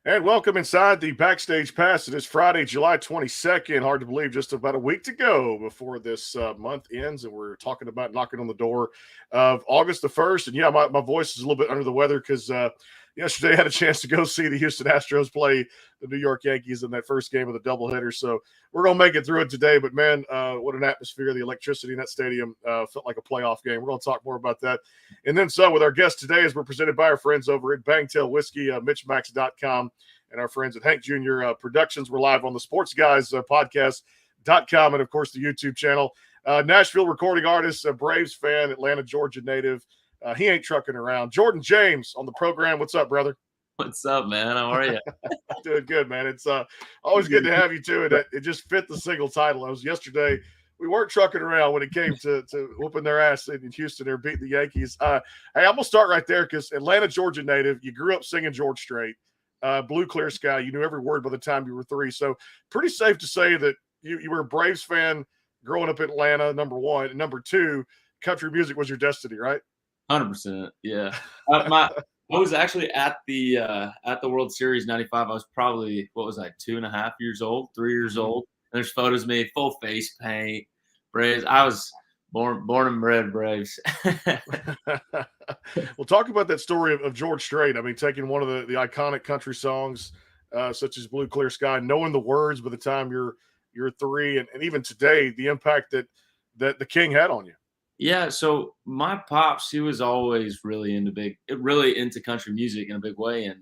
And welcome inside the Backstage Pass. It is Friday, July 22nd. Hard to believe, just about a week to go before this month ends. And we're talking about knocking on the door of August the 1st. And yeah, my voice is a little bit under the weather because yesterday I had a chance to go see the Houston Astros play the New York Yankees in that first game of the doubleheader. So we're going to make it through it today. But man, what an atmosphere. The electricity in that stadium felt like a playoff game. We're going to talk more about that. And then some with our guest today, as we're presented by our friends over at Bangtail Whiskey, MitchMacs.com, and our friends at Hank Jr. Productions. We're live on the Sports Guys podcast.com and, of course, the YouTube channel. Nashville recording artist, Braves fan, Atlanta, Georgia native. He ain't trucking around. Jordan James on the program. What's up, brother? What's up, man? How are you? Doing good, man. It's always good to have you, too. And it just fit the single title. I was yesterday. We weren't trucking around when it came to whooping their ass in Houston. They're beating the Yankees. Hey, I'm going to start right there because Atlanta, Georgia native. You grew up singing George Strait. Blue Clear Sky. You knew every word by the time you were 3. So pretty safe to say that you were a Braves fan growing up in Atlanta, number one. And number 2, country music was your destiny, right? 100%. Yeah. I was actually at the World Series '95. I was probably, 2.5 years old, 3 years old. And there's photos of me, full face paint, Braves. I was born and bred Braves. Well, talk about that story of George Strait. I mean, taking one of the iconic country songs, such as Blue Clear Sky, knowing the words by the time you're 3, and even today, the impact that the King had on you. Yeah, so my pops, he was always really into country music in a big way, and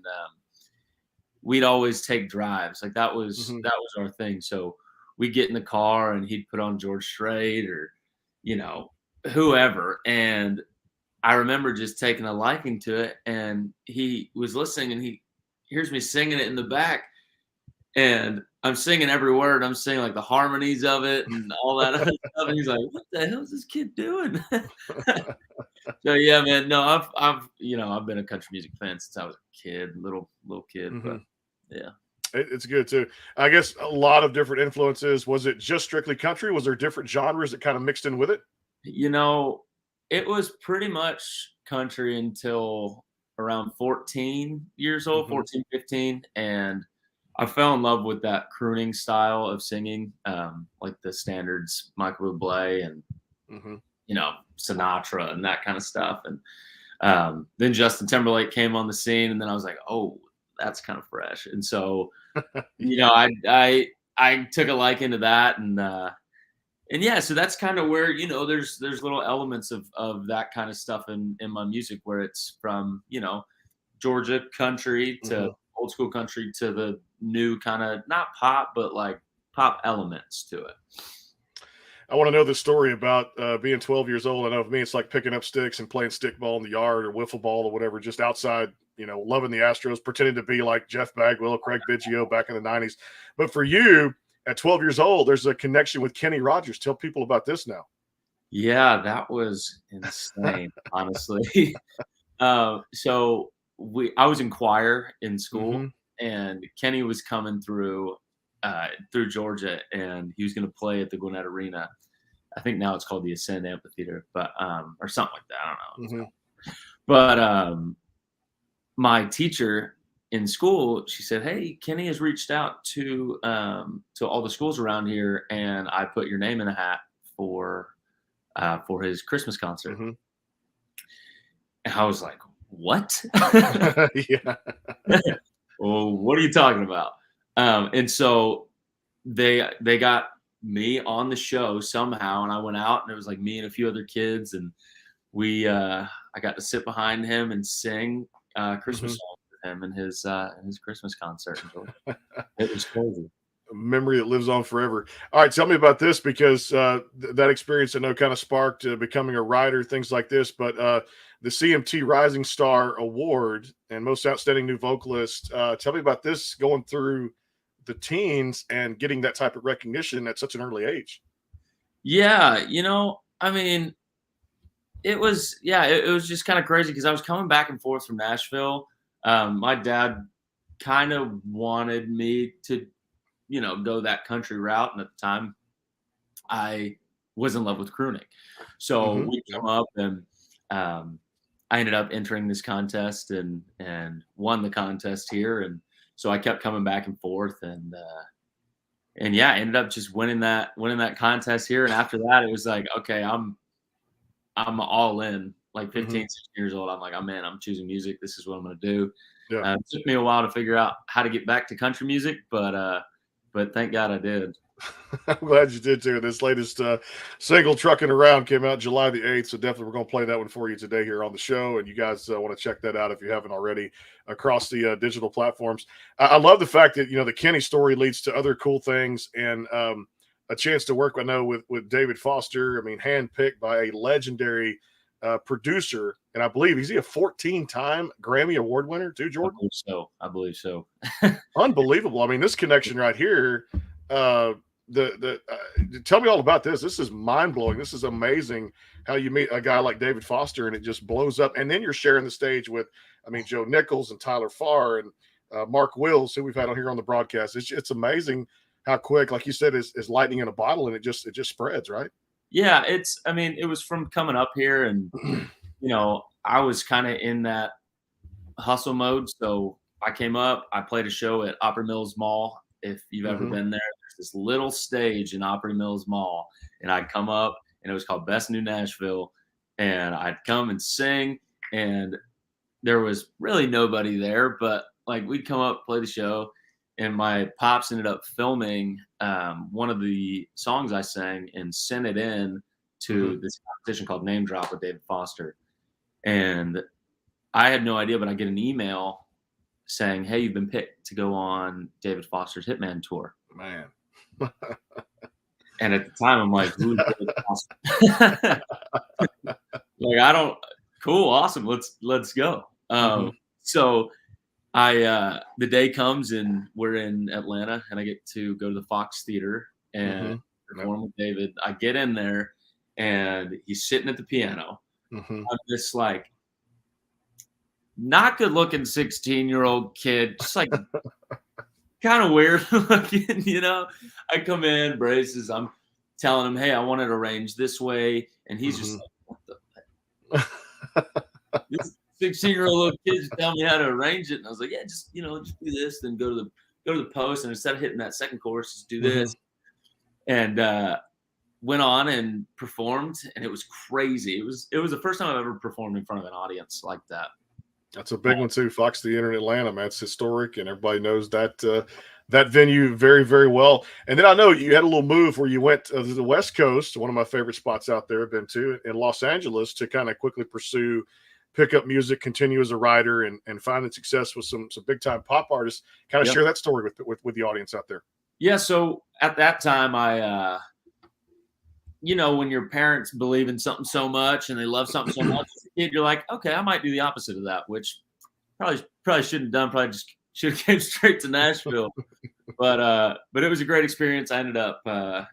we'd always take drives. Like that was our thing. So we'd get in the car and he'd put on George Strait or whoever, and I remember just taking a liking to it, and he was listening and he hears me singing it in the back, and I'm singing every word. I'm singing like the harmonies of it and all that other stuff. And he's like, "What the hell is this kid doing?" So yeah, man. No, I've been a country music fan since I was a kid, little kid. But yeah, it's good too. I guess a lot of different influences. Was it just strictly country? Was there different genres that kind of mixed in with it? It was pretty much country until around 14 years old, 14, 15. And I fell in love with that crooning style of singing, like the standards, Michael Bublé and, Sinatra and that kind of stuff. And then Justin Timberlake came on the scene, and then I was like, oh, that's kind of fresh. And so, I took a liking to that. And yeah, so that's kind of where, there's little elements of that kind of stuff in my music where it's from, Georgia country to old school country to the new kind of not pop, but like pop elements to it. I want to know the story about being 12 years old. I know for me, it's like picking up sticks and playing stickball in the yard or wiffle ball or whatever, just outside, loving the Astros, pretending to be like Jeff Bagwell, Craig Biggio back in the 90s. But for you, at 12 years old, there's a connection with Kenny Rogers. Tell people about this now. Yeah, that was insane, honestly. So I was in choir in school, and Kenny was coming through Georgia, and he was going to play at the Gwinnett Arena. I think now it's called the Ascend Amphitheater, but or something like that. I don't know. But my teacher in school, she said, "Hey, Kenny has reached out to all the schools around here, and I put your name in a hat for his Christmas concert." And I was like, "What?" Yeah. Well, what are you talking about? And so they got me on the show somehow, and I went out, and it was like me and a few other kids, and I got to sit behind him and sing Christmas songs with him in his Christmas concert. It was crazy. A memory that lives on forever. All right, tell me about this, because that experience I know kind of sparked becoming a writer, things like this. But the CMT Rising Star Award and Most Outstanding New Vocalist. Tell me about this, going through the teens and getting that type of recognition at such an early age. Yeah, I mean, it was just kind of crazy because I was coming back and forth from Nashville. My dad kind of wanted me to, go that country route. And at the time, I was in love with crooning. So we came up, and I ended up entering this contest and won the contest here. And so I kept coming back and forth, and yeah, I ended up just winning that contest here. And after that, it was like, okay, I'm all in. Like 15, 16 years old, I'm like, I'm in. I'm choosing music. This is what I'm going to do. Yeah. It took me a while to figure out how to get back to country music, but thank God I did. I'm glad you did too. This latest single, Trucking Around, came out July the 8th. So definitely we're going to play that one for you today here on the show. And you guys want to check that out if you haven't already across the digital platforms. I love the fact that, the Kenny story leads to other cool things and a chance to work, I know, with David Foster. I mean, handpicked by a legendary producer. And I believe, is he a 14-time Grammy Award winner too, Jordan? I believe so. Unbelievable. I mean, this connection right here, tell me all about this. This is mind blowing. This is amazing how you meet a guy like David Foster and it just blows up. And then you're sharing the stage with, Joe Nichols and Tyler Farr and Mark Wills, who we've had on here on the broadcast. It's amazing how quick, like you said, is lightning in a bottle, and it just spreads, right? Yeah, it was from coming up here, and I was kind of in that hustle mode. So I came up, I played a show at Opry Mills Mall. If you've ever been there, there's this little stage in Opry Mills Mall, and I'd come up, and it was called Best New Nashville, and I'd come and sing, and there was really nobody there, but like we'd come up, play the show, and my pops ended up filming one of the songs I sang and sent it in to this competition called Name Drop with David Foster. And I had no idea, but I get an email saying, "Hey, you've been picked to go on David Foster's Hitman tour." Man. And at the time, I'm like, "Who's David Foster?" Like, I don't. Cool, awesome. Let's go. So the day comes and we're in Atlanta, and I get to go to the Fox Theater and perform with David. I get in there, and he's sitting at the piano. I'm this like not good looking 16-year-old kid, just like kind of weird looking, I come in, braces, I'm telling him, "Hey, I want it arranged this way," and he's just like, "What the this 16-year-old little kid just tell me how to arrange it." And I was like, "Yeah, just just do this, then go to the post, and instead of hitting that second chorus, just do this." And went on and performed, and it was crazy. It was the first time I've ever performed in front of an audience like that. That's a big one too. Fox Theater in Atlanta, man. It's historic, and everybody knows that venue very, very well. And then I know you had a little move where you went to the West Coast, one of my favorite spots out there, I've been to, in Los Angeles, to kind of quickly pursue pickup music, continue as a writer, and finding success with some big time pop artists. Kind of share that story with the audience out there. Yeah. So at that time, I when your parents believe in something so much and they love something so much as a kid, you're like, okay, I might do the opposite of that, which probably shouldn't have done. Probably just should have came straight to Nashville. But it was a great experience. I ended up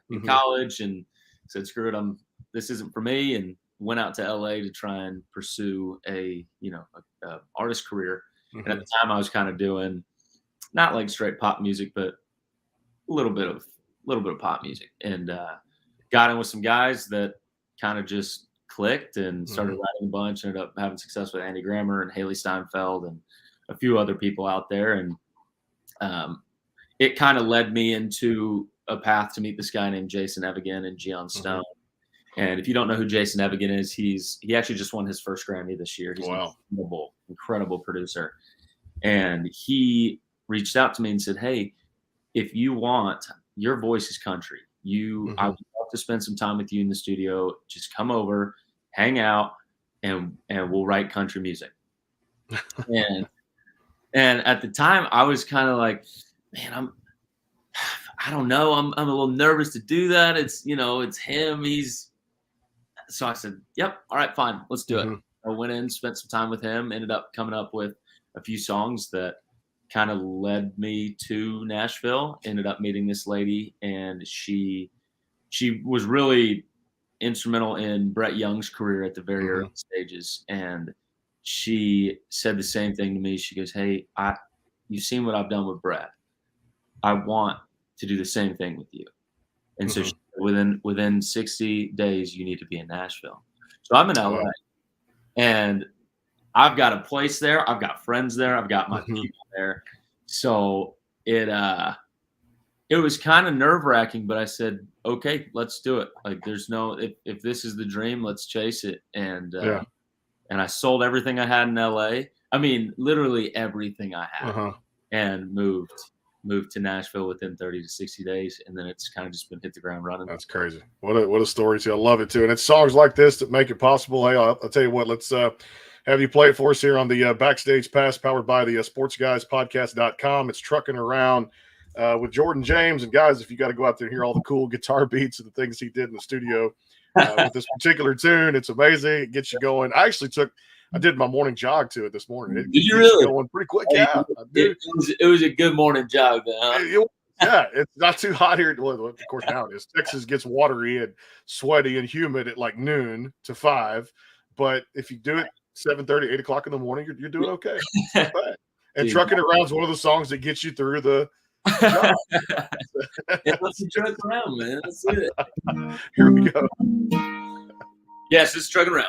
in college and said, screw it, this isn't for me, and went out to LA to try and pursue a artist career. And at the time I was kind of doing not like straight pop music, but a little bit of pop music, and got in with some guys that kind of just clicked and started writing a bunch. Ended up having success with Andy Grammer and Haley Steinfeld and a few other people out there. And it kind of led me into a path to meet this guy named Jason Evigan and Gian Stone. And if you don't know who Jason Evigan is, he actually just won his first Grammy this year. He's an incredible producer. And he reached out to me and said, "Hey, if you want, your voice is country. I would love to spend some time with you in the studio. Just come over, hang out, and we'll write country music." and at the time, I was kind of like, "Man, I don't know. I'm a little nervous to do that. It's it's him. So I said, "Yep, all right, fine, let's do it." I went in, spent some time with him, ended up coming up with a few songs that kind of led me to Nashville. Ended up meeting this lady, and she was really instrumental in Brett Young's career at the very early stages. And she said the same thing to me. She goes, "Hey, you've seen what I've done with Brett. I want to do the same thing with you." And so within 60 days, you need to be in Nashville. So I'm in LA, and I've got a place there. I've got friends there. I've got my people there. So it was kind of nerve-wracking, but I said, okay, let's do it. Like, there's no, if this is the dream, let's chase it. And I sold everything I had in LA. I mean, literally everything I had, and moved to Nashville within 30 to 60 days. And then it's kind of just been hit the ground running. That's crazy. What a story too. I love it too. And it's songs like this that make it possible. Hey, I'll tell you what, let's have you play it for us here on the Backstage Pass, powered by the sportsguyspodcast.com. It's Trucking Around with Jordan James. And guys, if you got to go out there and hear all the cool guitar beats and the things he did in the studio with this particular tune, it's amazing. It gets you going. I did my morning jog to it this morning. It did you really? Going pretty quick. Yeah. It was a good morning jog then, huh? Yeah, it's not too hot here. Well, of course, now it is. Texas gets watery and sweaty and humid at like noon to 5. But if you do it 7:30, 8 o'clock in the morning, you're doing okay. And Trucking Around is one of the songs that gets you through the job. Let's truck around, man. Let's do it. Here we go. Yes, it's Trucking Around.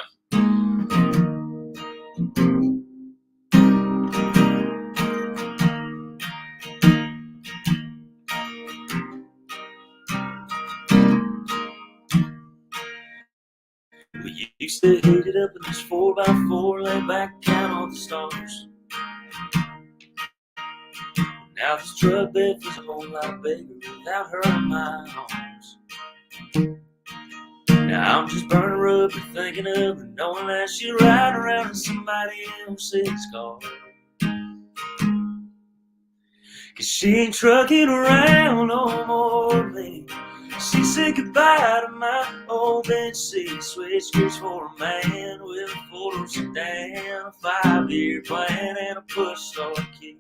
We used to hit it up in this 4x4, lay back, count all the stars. Now this truck bed feels a whole lot bigger without her in my arms. Now I'm just burning rubber, thinking of her, knowing that she ride around in somebody else's car. 'Cause she ain't trucking around no more with me. She said goodbye to my old bench seat, switched gears for a man with a four-door sedan, a 5-year plan, and a push-start key.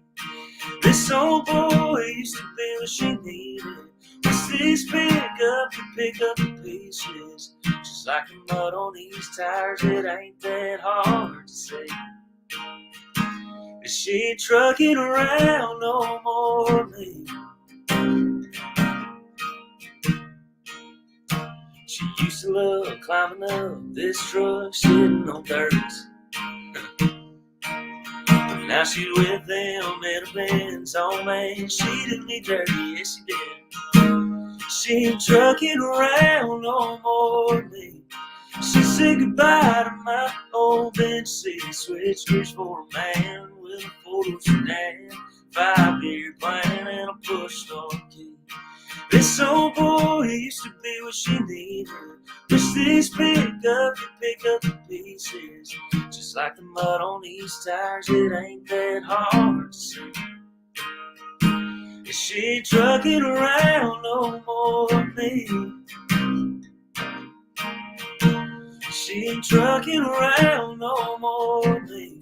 This old boy used to be what she needed. What's this pickup to pick up the pieces? Just like the mud on these tires, it ain't that hard to see. She ain't trucking around no more with me. She used to love climbing up this truck, sitting on 30s. Now she's with them in a Benz. Oh man, she did me dirty, yes she did. She ain't trucking around no more with me. She said goodbye to my old bench seat, switched gears for a man with a four-door sedan, 5-year plan, and a push-start key. This old boy used to be what she needed. Wish this pickup could pick up the pieces. Just like the mud on these tires, it ain't that hard to see. She ain't trucking around no more with me. She ain't trucking around no more with me.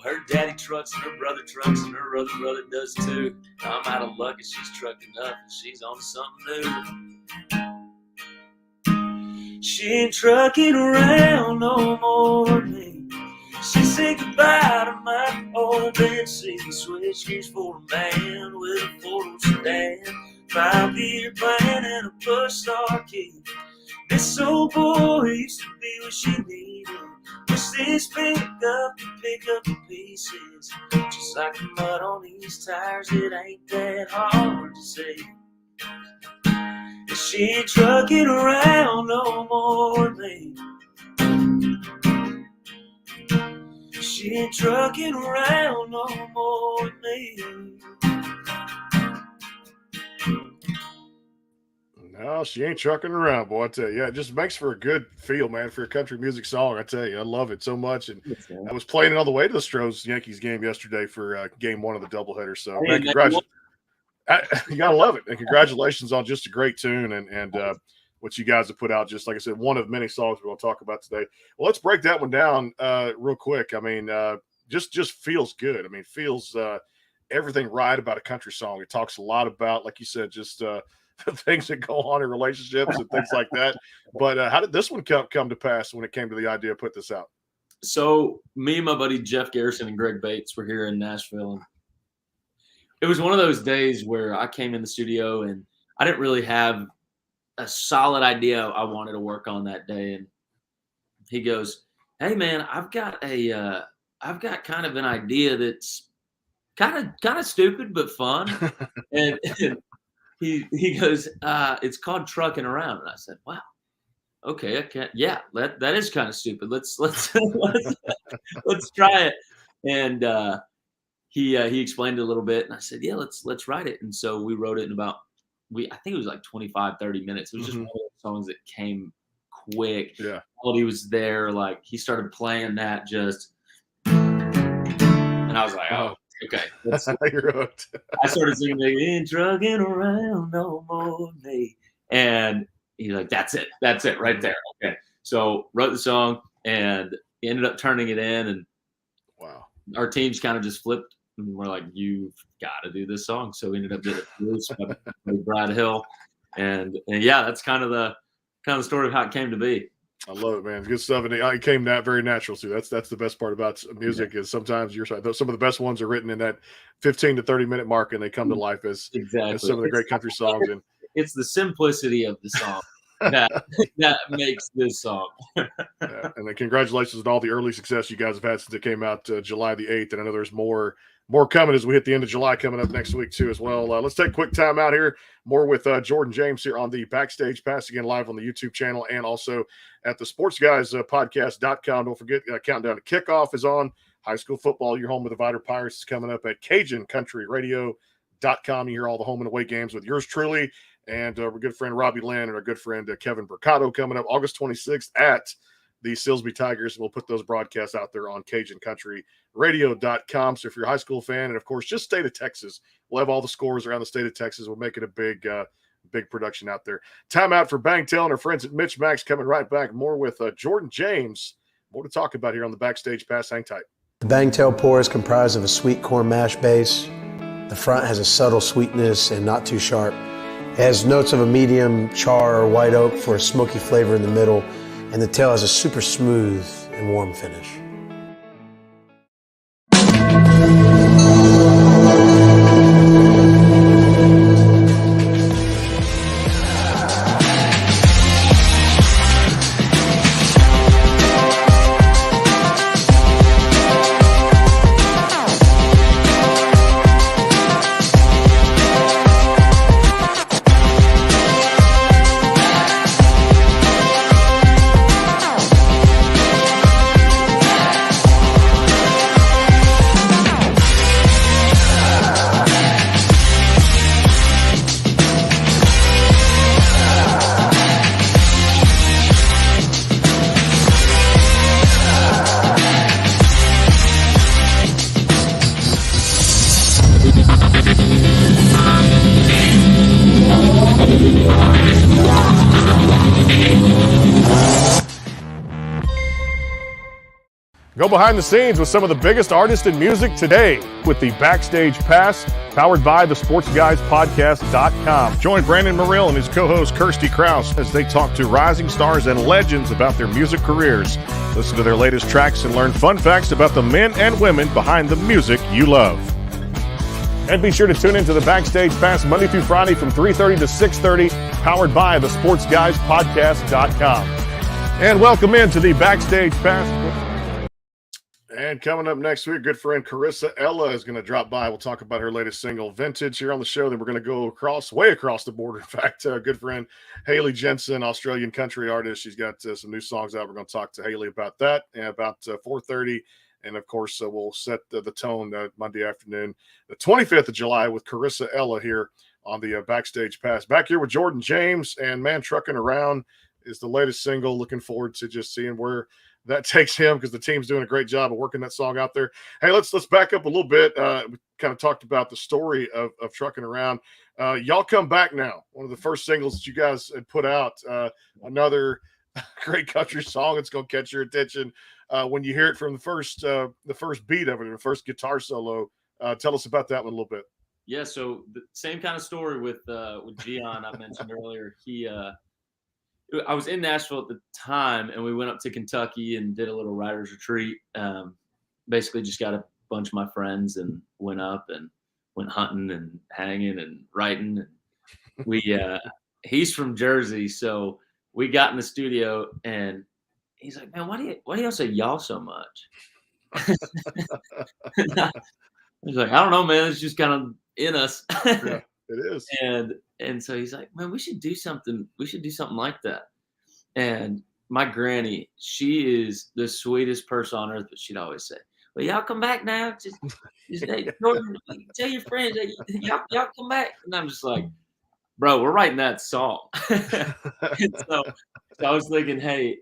Her daddy trucks and her brother trucks and her other brother does too. I'm out of luck and she's trucking up and she's on something new. She ain't trucking around no more with me. She said goodbye to my old bench seat, switch gears for a man with a four-door sedan, 5-year plan and a push-start key. This old boy used to be what she needed. Wish this pickup to pick up the pieces. Just like the mud on these tires, it ain't that hard to see. She ain't trucking around no more with me. She ain't trucking around no more with me. No, she ain't trucking around, boy. I tell you, yeah, it just makes for a good feel, man, for a country music song. I tell you, I love it so much. And I was playing it on the way to the Stros Yankees game yesterday for game 1 of the doubleheader. So, man, congratulations. You gotta love it, and congratulations on just a great tune and what you guys have put out. Just like I said, one of many songs we're going to talk about today. Well, let's break that one down real quick. I mean, just feels good. I mean, feels everything right about a country song. It talks a lot about, like you said, just things that go on in relationships and things like that. But how did this one come to pass when it came to the idea to put this out? So me and my buddy Jeff Garrison and Greg Bates were here in Nashville. It was one of those days where I came in the studio and I didn't really have a solid idea I wanted to work on that day. And he goes, "Hey man, I've got a I've got kind of an idea that's kind of stupid but fun. And he goes, it's called Trucking Around. And I said, wow, okay, yeah, that is kind of stupid. Let's let's try it. And he explained it a little bit, and I said, yeah, let's write it. And so we wrote it in about I think it was like 25, 30 minutes. It was just one of those songs that came quick. Yeah. Melody was there, like he started playing that just, and I was like, oh, okay. You're hooked. I started singing, ain't trucking around no more me. And he's like, that's it right there. Okay. So wrote the song and ended up turning it in, and wow, our teams kind of just flipped, and we're like, you've got to do this song. So we ended up doing it with Brad Hill. And yeah, that's kind of the story of how it came to be. I love it, man. It's good stuff, and it came very natural too. That's the best part about music is sometimes some of the best ones are written in that 15 to 30 minute mark, and they come to life as some of the great country songs. And it's the simplicity of the song that makes this song. Yeah. And then congratulations on all the early success you guys have had since it came out July the 8th, and I know there's more coming as we hit the end of July coming up next week too as well. Let's take a quick time out here. More with Jordan James here on the Backstage Pass, again live on the YouTube channel and also at the sportsguyspodcast.com. Don't forget, countdown to kickoff is on. High school football, your home with the Vider Pirates is coming up at CajunCountryRadio.com. You hear all the home and away games with yours truly and our good friend Robbie Lynn and our good friend Kevin Bercato coming up August 26th at the Silsbee Tigers. We'll put those broadcasts out there on CajunCountryRadio.com. So if you're a high school fan, and of course, just state of Texas, we'll have all the scores around the state of Texas. We'll make it a big production out there. Time out for Bangtail and our friends at MitchMacs. Coming right back. More with Jordan James. More to talk about here on the Backstage Pass. Hang tight. The Bangtail pour is comprised of a sweet corn mash base. The front has a subtle sweetness and not too sharp. It has notes of a medium char or white oak for a smoky flavor in the middle, and the tail has a super smooth and warm finish. Go behind the scenes with some of the biggest artists in music today with the Backstage Pass, powered by the SportsGuysPodcast.com. Join Brandon Morrill and his co-host Kirsty Krause as they talk to rising stars and legends about their music careers. Listen to their latest tracks and learn fun facts about the men and women behind the music you love. And be sure to tune into the Backstage Pass Monday through Friday from 3:30 to 6:30, powered by the SportsGuysPodcast.com. And welcome into the Backstage Pass. And coming up next week, good friend Carissa Ella is going to drop by. We'll talk about her latest single, Vintage, here on the show. Then we're going to go way across the border. In fact, good friend Haley Jensen, Australian country artist. She's got some new songs out. We're going to talk to Haley about that and about 4:30. And, of course, we'll set the tone Monday afternoon, the 25th of July, with Carissa Ella here on the Backstage Pass. Back here with Jordan James, and Man Trucking Around is the latest single. Looking forward to just seeing where that takes him, because the team's doing a great job of working that song out there. Hey, let's back up a little bit. We kind of talked about the story of Trucking Around. Y'all come back now. One of the first singles that you guys had put out, another great country song that's going to catch your attention when you hear it from the first beat of it, the first guitar solo. Tell us about that one a little bit. Yeah, so the same kind of story with Gian I mentioned earlier. I was in Nashville at the time, and we went up to Kentucky and did a little writer's retreat. Basically just got a bunch of my friends and went up and went hunting and hanging and writing. He's from Jersey, so we got in the studio, and he's like, "Man, why do y'all say y'all so much?" He's like, I don't know, man. It's just kind of in us. Yeah, it is. And so he's like, man, we should do something. We should do something like that. And my granny, she is the sweetest person on earth, but she'd always say, well, y'all come back now. Just hey, Jordan, tell your friends, hey, y'all come back. And I'm just like, bro, we're writing that song. And so I was thinking, hey,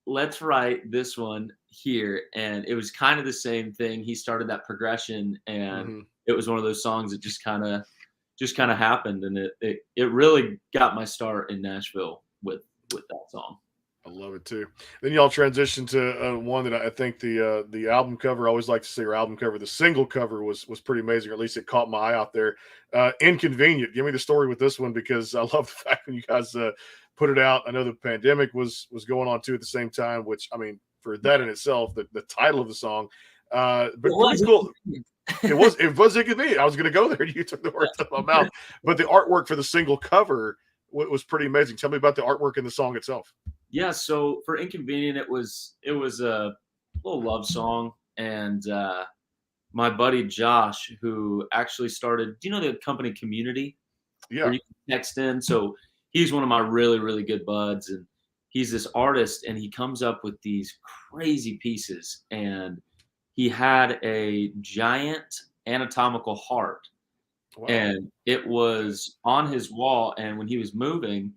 let's write this one here. And it was kind of the same thing. He started that progression, and it was one of those songs that just kind of happened. And it really got my start in Nashville with that song. I love it too. Then y'all transitioned to one that I think the album cover, I always like to say your album cover, the single cover was pretty amazing, or at least it caught my eye out there. Inconvenient. Give me the story with this one, because I love the fact when you guys put it out. I know the pandemic was going on too at the same time, which, I mean, for that in itself, the title of the song, but pretty cool. It was inconvenient. I was going to go there. You took the words out of my mouth. But the artwork for the single cover was pretty amazing. Tell me about the artwork in the song itself. Yeah, so for Inconvenient, it was a little love song, and my buddy Josh, who actually started, do you know the company Community? Yeah. Where you can text in. So he's one of my really, really good buds, and he's this artist, and he comes up with these crazy pieces, and he had a giant anatomical heart. Wow. And it was on his wall, and when he was moving,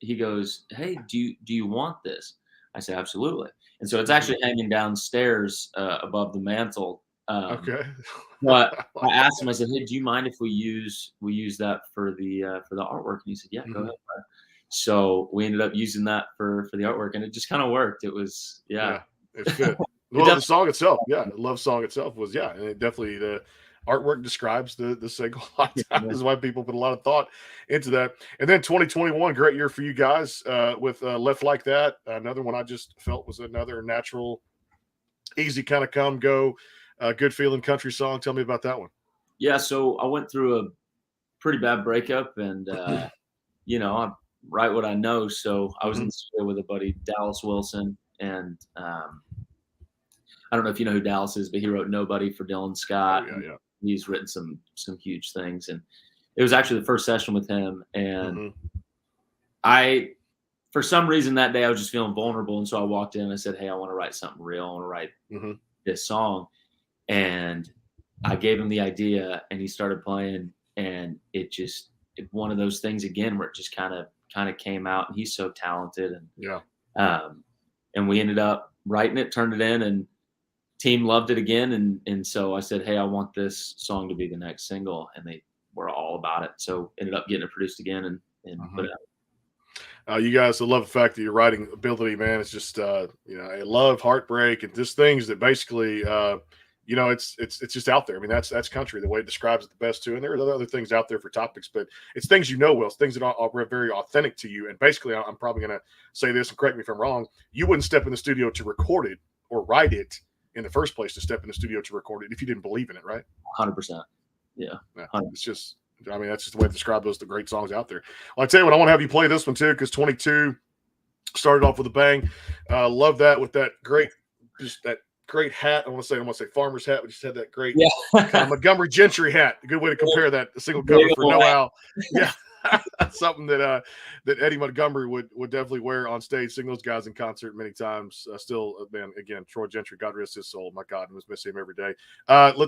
he goes, hey, do you want this? I said, absolutely. And so it's actually hanging downstairs above the mantle. Okay. But I asked him, I said, hey, do you mind if we use that for the artwork? And he said, yeah, go ahead. So we ended up using that for the artwork, and it just kind of worked. It was, yeah. It fit. Well, the song itself, the love song itself was, and it definitely, the artwork describes the single a lot of times. This is why people put a lot of thought into that. And then 2021, great year for you guys with Left Like That. Another one I just felt was another natural, easy kind of come, go, good feeling country song. Tell me about that one. Yeah, so I went through a pretty bad breakup, and, I write what I know. So I was in the studio with a buddy, Dallas Wilson, and I don't know if you know who Dallas is, but he wrote Nobody for Dylan Scott. Oh, yeah. He's written some huge things, and it was actually the first session with him. And I, for some reason that day, I was just feeling vulnerable, and so I walked in and I said, "Hey, I want to write something real. I want to write this song." And I gave him the idea, and he started playing, and it one of those things again where it just kind of came out. And he's so talented, and and we ended up writing it, turned it in, and team loved it again, and so I said, hey, I want this song to be the next single, and they were all about it. So ended up getting it produced again and put it out. You guys, I love the fact that your writing ability, man. It's just I love heartbreak and just things that basically it's just out there. I mean, that's country, the way it describes it the best too. And there are other things out there for topics, but it's things Will, it's things that are very authentic to you. And basically, I'm probably going to say this, and correct me if I'm wrong, you wouldn't step in the studio to record it or write it in the first place, to step in the studio to record it if you didn't believe in it, right? 100%. Yeah. 100%. It's just, I mean, that's just the way to describe the great songs out there. Well, I tell you what, I want to have you play this one too, because 22 started off with a bang. Love that, with that great hat. I want to say farmer's hat, but just had that great Montgomery Gentry hat. A good way to compare that. The single cover for No Al. Yeah. Something that Eddie Montgomery would definitely wear on stage, sing those guys in concert many times. Still, man, again, Troy Gentry, God rest his soul. My God, I was missing him every day.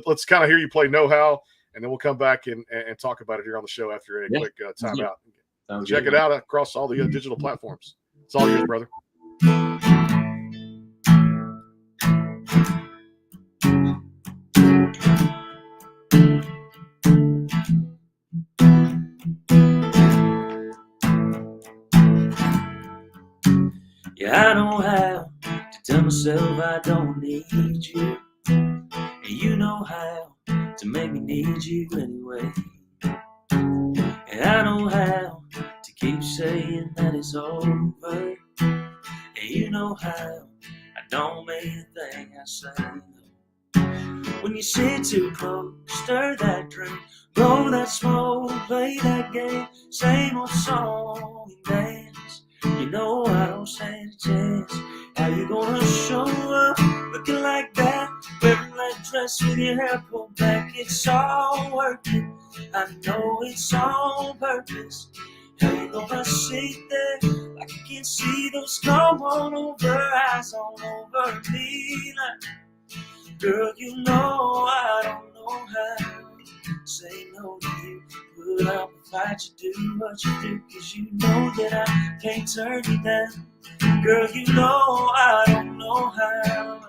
Let's kind of hear you play No How, and then we'll come back and talk about it here on the show after a quick timeout. Check it out across all the digital platforms. It's all yours, brother. Yeah, I know how to tell myself I don't need you, and you know how to make me need you anyway. And I know how to keep saying that it's over, and you know how I don't mean a thing I say. When you sit too close, stir that drink, blow that smoke, play that game, same old song and dance. You know I don't stand a chance. How you gonna show up looking like that? that dress with your hair pulled back, it's all working. I know it's on purpose. How you gonna sit there like you can see those come on over eyes all over me? Like, girl, you know I don't know how to say no to you, but I'll provide you do what you do, 'cause you know that I can't turn you down. Girl, you know I don't know how.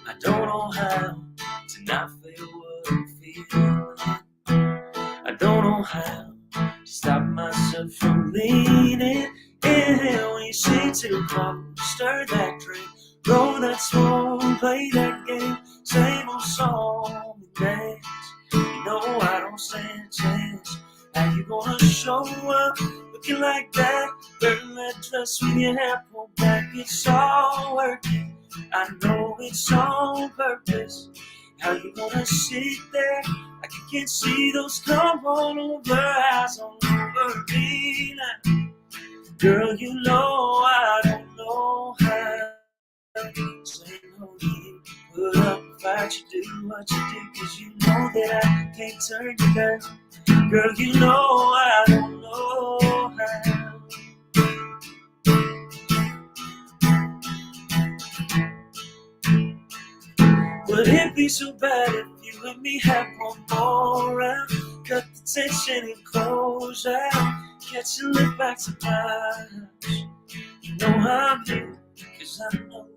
I don't know how to not feel what I'm feeling. I don't know how to stop myself from leaning in when you sit too close. Stir that drink, roll that song, play that game, same old song and dance. You know I don't stand a chance. How you gonna show up looking like that? Wearing that dress with your hair pulled back, it's all working. I know it's on purpose. How you gonna sit there like you can't see those come on over eyes all over me now? Girl, you know I don't know how to say no to you, but I'll provide you do what you do, 'cause you know that I can't turn you down. Girl, you know I don't know how. Would it be so bad if you and me had one more round? Cut the tension and close out. Catch your lip back to my house. You know I'm here, 'cause I know.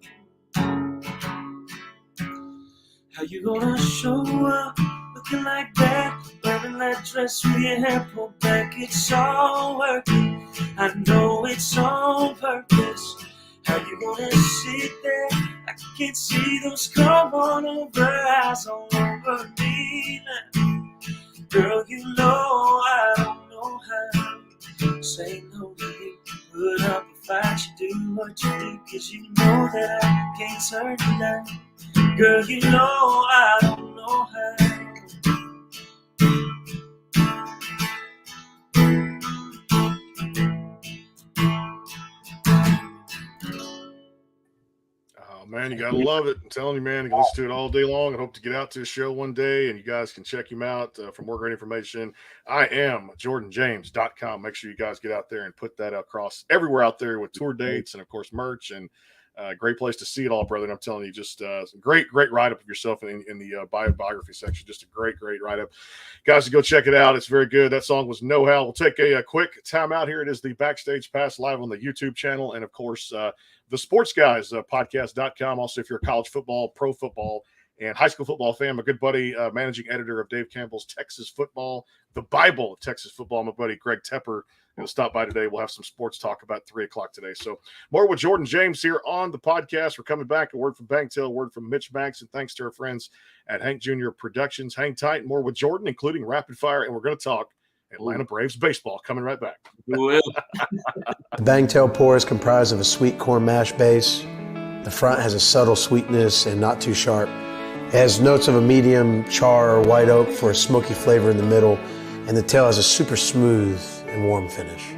How you gonna show up looking like that? Wearing that dress with your hair pulled back, it's all working. I know it's on purpose. How you gonna sit there like you can't see those come on over eyes all over me now? Girl, you know I don't know how to say no to you, but I'll provide you do what you do, 'cause you know that I can't turn you down. Girl, you know I don't know how. Oh, man, you gotta love it. I'm telling you, man, you can listen to it all day long. I hope to get out to a show one day, and you guys can check him out for more great information. I am JordanJames.com. Make sure you guys get out there and put that across everywhere out there with tour dates and, of course, merch. And great place to see it all, brother. And I'm telling you, just great write-up of yourself in the biography section. Just a great write-up. Guys, go check it out. It's very good. That song was No How. We'll take a quick time out here. It is the Backstage Pass live on the YouTube channel. And, of course, the Sports Guys podcast.com. Also, if you're a college football, pro football, and high school football fan, my good buddy, managing editor of Dave Campbell's Texas Football, the Bible of Texas football, my buddy Greg Tepper, going to stop by today. We'll have some sports talk about 3 o'clock today. So more with Jordan James here on the podcast. We're coming back. A word from Bangtail, a word from MitchMacs, and thanks to our friends at Hank Jr. Productions. Hang tight. More with Jordan, including rapid fire, and we're going to talk Atlanta Braves baseball. Coming right back. The Bangtail pour is comprised of a sweet corn mash base. The front has a subtle sweetness and not too sharp. It has notes of a medium char or white oak for a smoky flavor in the middle, and the tail has a super smooth and warm finish.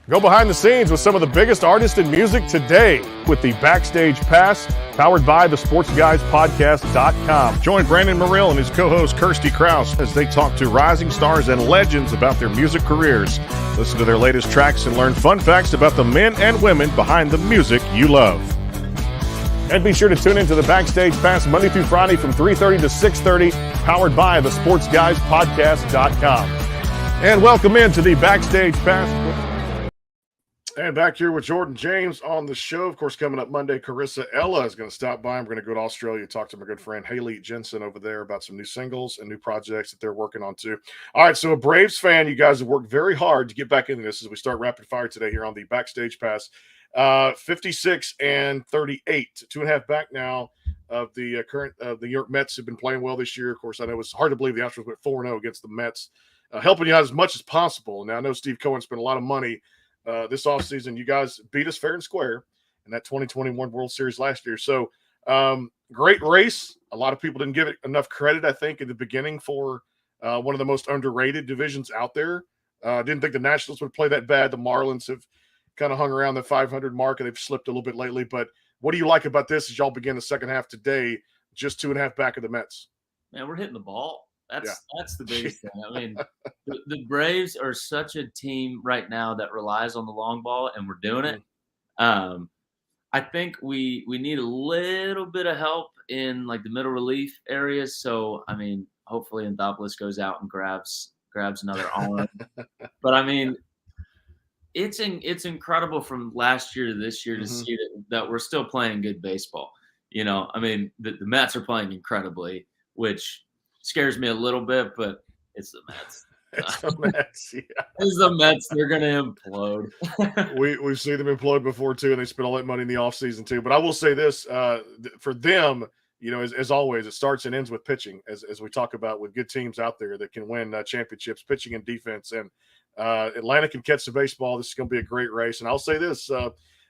Go behind the scenes with some of the biggest artists in music today with the Backstage Pass, powered by the SportsGuysPodcast.com. Join Brandon Morrill and his co-host Kirsty Krause as they talk to rising stars and legends about their music careers. Listen to their latest tracks and learn fun facts about the men and women behind the music you love. And be sure to tune into the Backstage Pass Monday through Friday from 3:30 to 6:30, powered by the SportsGuysPodcast.com. And welcome into the Backstage Pass. And back here with Jordan James on the show. Of course, coming up Monday, Carissa Ella is going to stop by. I'm going to go to Australia, talk to my good friend Haley Jensen over there about some new singles and new projects that they're working on too. All right, so a Braves fan, you guys have worked very hard to get back into this as we start rapid fire today here on the Backstage Pass. 56 and 38, 2.5 back now of the current the New York Mets have been playing well this year. Of course, I know it's hard to believe the Astros went 4-0 against the Mets, helping you out as much as possible. Now, I know Steve Cohen spent a lot of money this offseason. You guys beat us fair and square, in that 2021 World Series last year. So great race. A lot of people didn't give it enough credit, I think, in the beginning for one of the most underrated divisions out there. Didn't think the Nationals would play that bad. The Marlins have kind of hung around the 500 mark, and they've slipped a little bit lately. But what do you like about this as y'all begin the second half today, just 2.5 back of the Mets? Man, we're hitting the ball. That's the biggest thing. I mean, the Braves are such a team right now that relies on the long ball, and we're doing it. I think we need a little bit of help in like the middle relief areas. So I mean, hopefully Anthopoulos goes out and grabs another arm. But I mean, it's incredible from last year to this year to see that we're still playing good baseball. You know, I mean, the Mets are playing incredibly, which scares me a little bit, but it's the Mets. It's the Mets. Yeah. It's the Mets. They're going to implode. We've seen them implode before, too, and they spent all that money in the offseason, too. But I will say this, for them, you know, as always, it starts and ends with pitching, as we talk about with good teams out there that can win championships, pitching and defense. And Atlanta can catch the baseball. This is going to be a great race. And I'll say this,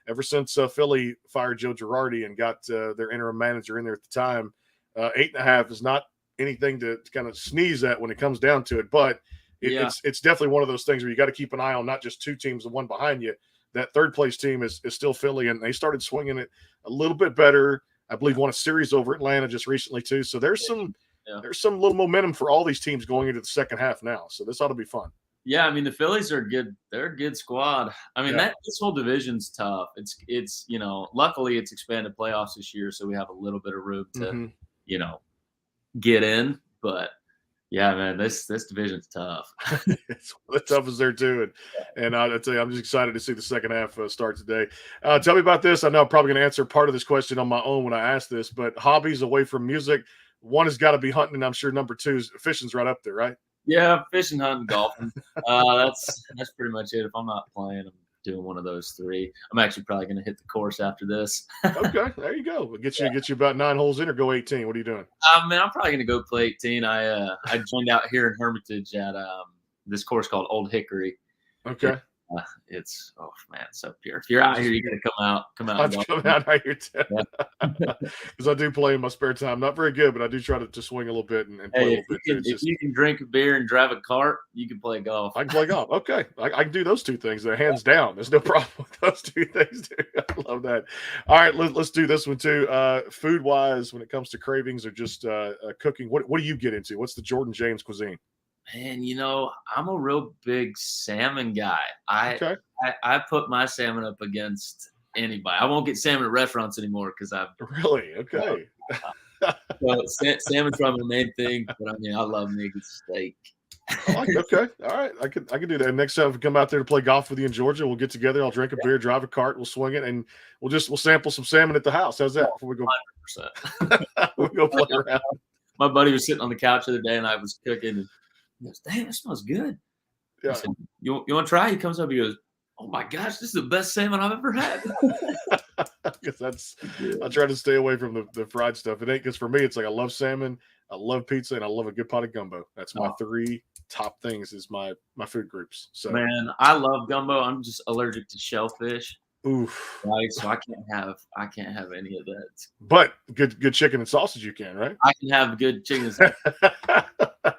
ever since Philly fired Joe Girardi and got their interim manager in there at the time, 8.5 is not anything to kind of sneeze at when it comes down to it. But it's definitely one of those things where you got to keep an eye on not just two teams, the one behind you. That third place team is still Philly, and they started swinging it a little bit better. I believe won a series over Atlanta just recently too. So there's some little momentum for all these teams going into the second half now. So this ought to be fun. Yeah, I mean the Phillies are good. They're a good squad. I mean this whole division's tough. It's you know, luckily it's expanded playoffs this year, so we have a little bit of room to you know, get in. But yeah, man, this division's tough. It's the toughest there too, and I tell you, I'm just excited to see the second half start today. Tell me about this. I know I'm probably going to answer part of this question on my own when I ask this, but hobbies away from music. One has got to be hunting, and I'm sure number two is fishing's right up there, right? Yeah, fishing, hunting, golfing. That's pretty much it. If I'm not playing, I'm doing one of those three. I'm actually probably going to hit the course after this. Okay, there you go. We'll get you about 9 holes in, or go 18. What are you doing? Man, I'm probably going to go play 18. I joined out here in Hermitage at this course called Old Hickory. Okay. It's so pure. If you're out here, you got to come out. Come out here too. Because I do play in my spare time. Not very good, but I do try to swing a little bit and play a little bit. If you can drink a beer and drive a cart, you can play golf. I can play golf. Okay, I can do those two things. Hands down. There's no problem with those two things. Dude. I love that. All right, let's do this one too. Food wise, when it comes to cravings or just cooking, what do you get into? What's the Jordan James cuisine? Man, you know, I'm a real big salmon guy. I put my salmon up against anybody. I won't get salmon at restaurants anymore because I've really okay. Well, salmon's probably the main thing, but I mean, I love me a good steak. Okay, all right, I could do that. Next time we come out there to play golf with you in Georgia, we'll get together. I'll drink a beer, drive a cart, we'll swing it, and we'll sample some salmon at the house. How's that? Before we go, 100%. We'll go play around. My buddy was sitting on the couch the other day, and I was cooking. And he goes, "Damn, it smells good." Yeah. I said, you want to try? He comes up. He goes, "Oh my gosh, this is the best salmon I've ever had." Because I try to stay away from the fried stuff. It ain't because for me, it's like I love salmon, I love pizza, and I love a good pot of gumbo. That's my 3 top things. Is my food groups. So man, I love gumbo. I'm just allergic to shellfish. Oof. Right, so I can't have any of that. But good chicken and sausage you can, right? I can have good chicken.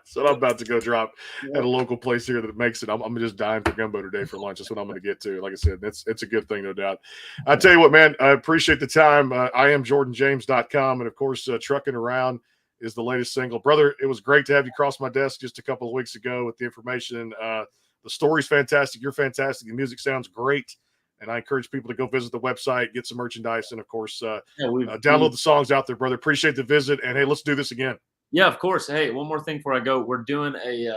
So I'm about to go drop at a local place here that makes it. I'm just dying for gumbo today for lunch. That's what I'm going to get to. Like I said, it's a good thing, no doubt. I tell you what, man, I appreciate the time. I am JordanJames.com. And of course, Trucking Around is the latest single. Brother, it was great to have you cross my desk just a couple of weeks ago with the information. The story's fantastic. You're fantastic. The music sounds great. And I encourage people to go visit the website, get some merchandise, and, of course, download the songs out there, brother. Appreciate the visit. And, hey, let's do this again. Yeah, of course. Hey, one more thing before I go. We're doing a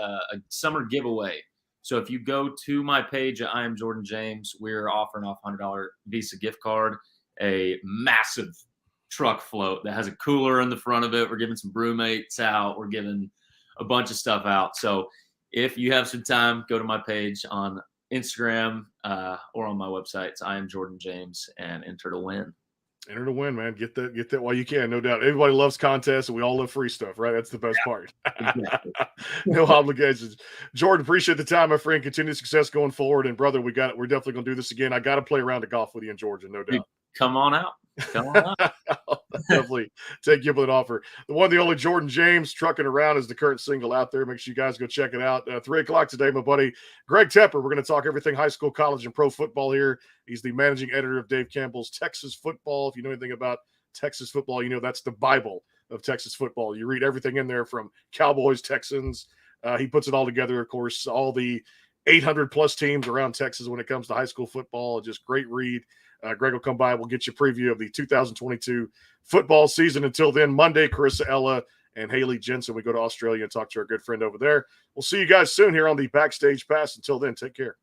summer giveaway. So if you go to my page at I Am Jordan James, we're offering off $100 Visa gift card, a massive truck float that has a cooler in the front of it. We're giving some brewmates out. We're giving a bunch of stuff out. So if you have some time, go to my page on Instagram or on my website. It's I Am Jordan James and enter to win. Enter to win, man. Get that while you can, no doubt. Everybody loves contests, and we all love free stuff, right? That's the best part. Exactly. No obligations. Jordan, appreciate the time, my friend. Continued success going forward. And brother, we're definitely gonna do this again. I gotta play around of golf with you in Georgia, no doubt. come on out. Come on out. I'll definitely take you up with an offer. The one, the only Jordan James, Trucking Around, is the current single out there. Make sure you guys go check it out. 3 o'clock today, my buddy Greg Tepper. We're going to talk everything high school, college, and pro football here. He's the managing editor of Dave Campbell's Texas Football. If you know anything about Texas football, you know that's the Bible of Texas football. You read everything in there from Cowboys, Texans. He puts it all together, of course, all the 800-plus teams around Texas when it comes to high school football. Just great read. Greg will come by. We'll get you a preview of the 2022 football season. Until then, Monday, Carissa Ella and Haley Jensen. We go to Australia and talk to our good friend over there. We'll see you guys soon here on the Backstage Pass. Until then, take care.